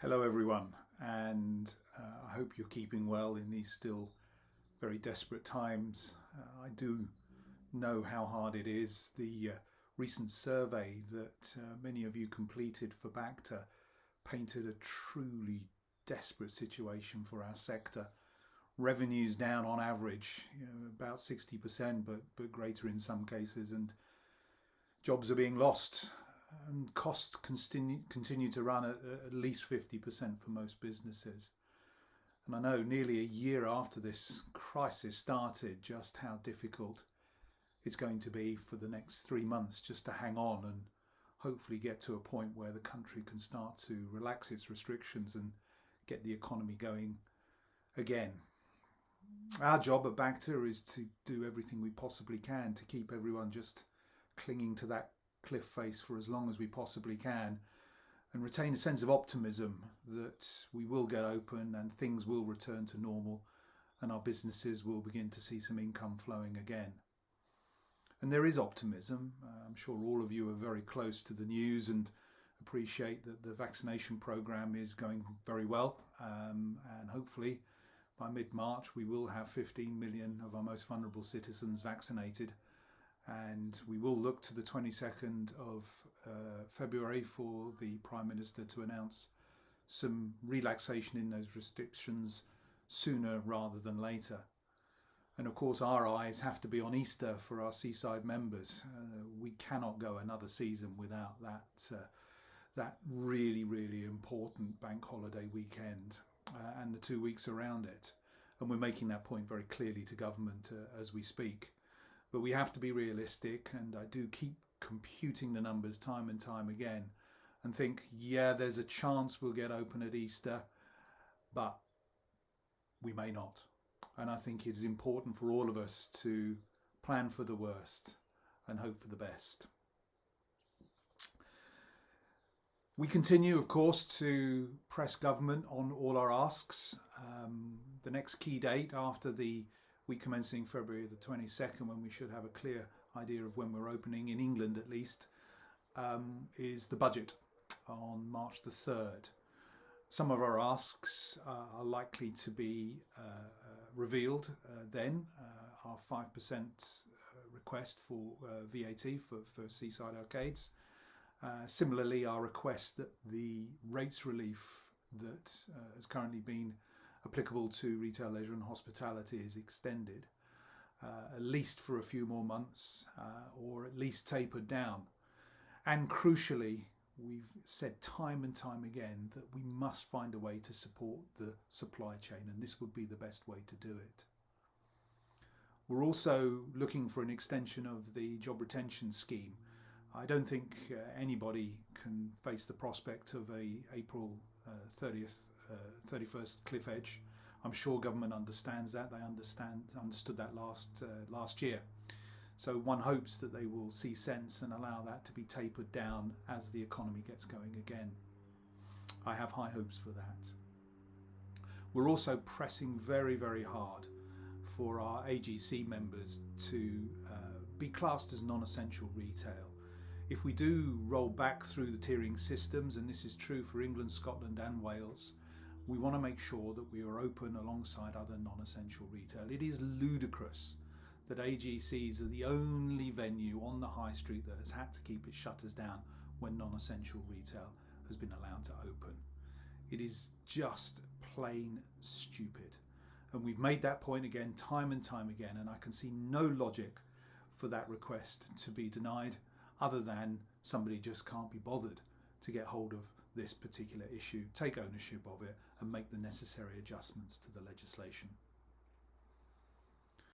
Hello everyone, and I hope you're keeping well in these still very desperate times. I do know how hard it is. The recent survey that many of you completed for BACTA painted a truly desperate situation for our sector. Revenues down on average, about 60%, but greater in some cases, and jobs are being lost. And costs continue to run at least 50% for most businesses. And I know nearly a year after this crisis started just how difficult it's going to be for the next 3 months just to hang on and hopefully get to a point where the country can start to relax its restrictions and get the economy going again. Our job at BACTA is to do everything we possibly can to keep everyone just clinging to that cliff face for as long as we possibly can and retain a sense of optimism that we will get open and things will return to normal and our businesses will begin to see some income flowing again. And there is optimism. I'm sure all of you are very close to the news and appreciate that the vaccination programme is going very well, and hopefully by mid-March we will have 15 million of our most vulnerable citizens vaccinated. And we will look to the 22nd of February for the Prime Minister to announce some relaxation in those restrictions sooner rather than later. And of course our eyes have to be on Easter for our seaside members. We cannot go another season without that really important bank holiday weekend and the 2 weeks around it. And we're making that point very clearly to government as we speak. But we have to be realistic, and I do keep computing the numbers time and time again and think, yeah, there's a chance we'll get open at Easter, but we may not. And I think it's important for all of us to plan for the worst and hope for the best. We continue, of course, to press government on all our asks. The next key date after the week commencing February the 22nd, when we should have a clear idea of when we're opening, in England at least, is the budget on March the 3rd. Some of our asks are likely to be revealed then. Our 5% request for VAT for seaside arcades. Similarly, our request that the rates relief that has currently been applicable to retail, leisure and hospitality is extended, at least for a few more months, or at least tapered down. And crucially, we've said time and time again that we must find a way to support the supply chain, and this would be the best way to do it. We're also looking for an extension of the job retention scheme. I don't think anybody can face the prospect of a April 31st cliff edge. I'm sure government understands that. They understood that last year. So one hopes that they will see sense and allow that to be tapered down as the economy gets going again. I have high hopes for that. We're also pressing very hard for our AGC members to be classed as non-essential retail. If we do roll back through the tiering systems, and this is true for England, Scotland and Wales, we want to make sure that we are open alongside other non-essential retail. It is ludicrous that AGCs are the only venue on the high street that has had to keep its shutters down when non-essential retail has been allowed to open. It is just plain stupid. And we've made that point again time and time again, and I can see no logic for that request to be denied, other than somebody just can't be bothered to get hold of this particular issue, take ownership of it and make the necessary adjustments to the legislation.